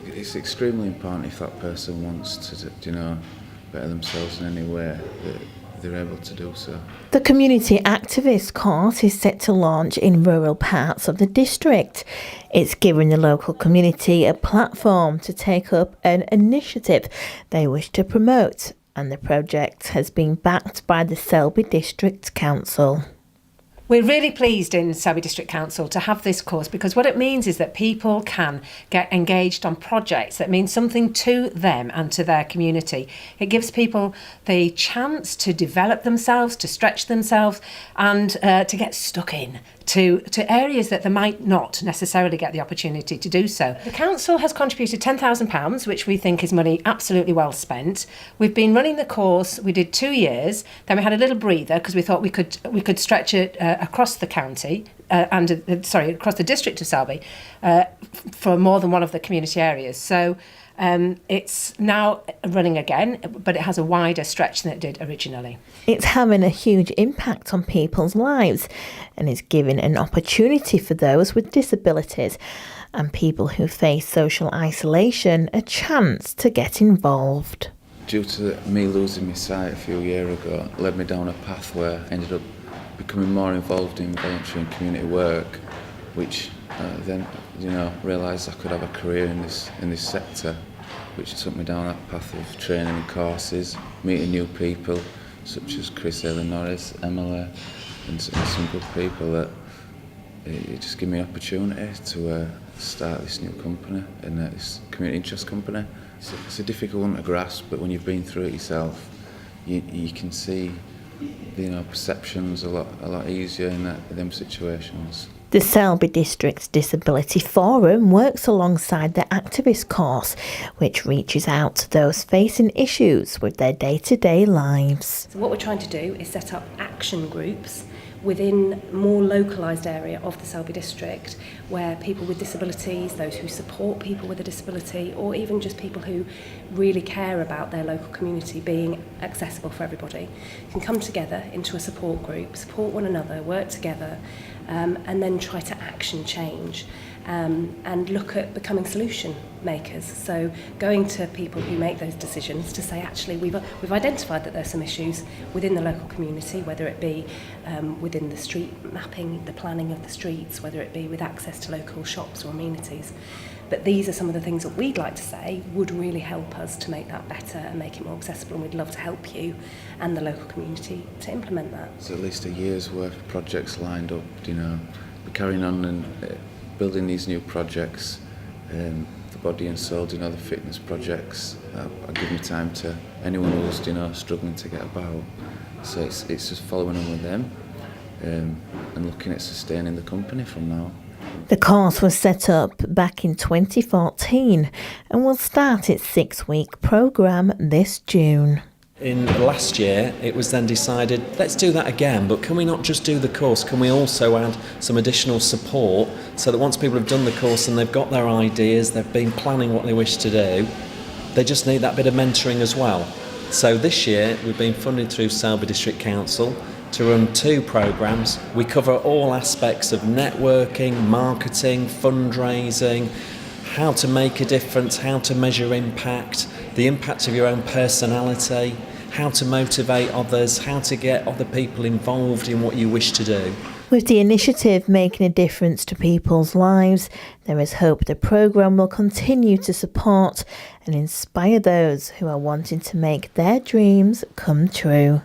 It's extremely important if that person wants to, better themselves in any way, that they're able to do so. The community activist course is set to launch in rural parts of the district. It's giving the local community a platform to take up an initiative they wish to promote, and the project has been backed by the Selby District Council. We're really pleased in Selby District Council to have this course, because what it means is that people can get engaged on projects that mean something to them and to their community. It gives people the chance to develop themselves, to stretch themselves, and to get stuck in to areas that they might not necessarily get the opportunity to do so. The council has contributed £10,000, which we think is money absolutely well spent. We've been running the course. We did 2 years, then we had a little breather because we thought we could stretch it across the county across the district of Selby for more than one of the community areas. So it's now running again, but it has a wider stretch than it did originally. It's having a huge impact on people's lives and is giving an opportunity for those with disabilities and people who face social isolation a chance to get involved. Due to me losing my sight a few years ago, it led me down a path where I ended up becoming more involved in voluntary and community work, which then realised I could have a career in this sector, which took me down that path of training and courses, meeting new people such as Chris, Aileen Norris, Emily, and some good people that it just gave me an opportunity to start this new company, and this community interest company. It's a difficult one to grasp, but when you've been through it yourself, you can see perceptions a lot easier in them situations. The Selby District's Disability Forum works alongside the activist course, which reaches out to those facing issues with their day-to-day lives. So what we're trying to do is set up action groups within more localised area of the Selby district, where people with disabilities, those who support people with a disability, or even just people who really care about their local community being accessible for everybody, can come together into a support group, support one another, work together, and then try to action change. And look at becoming solution makers. So going to people who make those decisions to say, actually, we've identified that there's some issues within the local community, whether it be within the street mapping, the planning of the streets, whether it be with access to local shops or amenities. But these are some of the things that we'd like to say would really help us to make that better and make it more accessible, and we'd love to help you and the local community to implement that. So at least a year's worth of projects lined up, we're carrying on and building these new projects, the body and soul, the fitness projects. I give my time to anyone who's struggling to get about. So it's just following on with them and looking at sustaining the company from now. The course was set up back in 2014 and will start its 6-week programme this June. In last year, it was then decided, let's do that again, but can we not just do the course? Can we also add some additional support so that once people have done the course and they've got their ideas, they've been planning what they wish to do, they just need that bit of mentoring as well. So this year, we've been funded through Selby District Council to run 2 programmes. We cover all aspects of networking, marketing, fundraising, how to make a difference, how to measure impact, the impact of your own personality, how to motivate others, how to get other people involved in what you wish to do. With the initiative making a difference to people's lives, there is hope the programme will continue to support and inspire those who are wanting to make their dreams come true.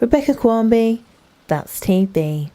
Rebecca Quarmby, That's TV.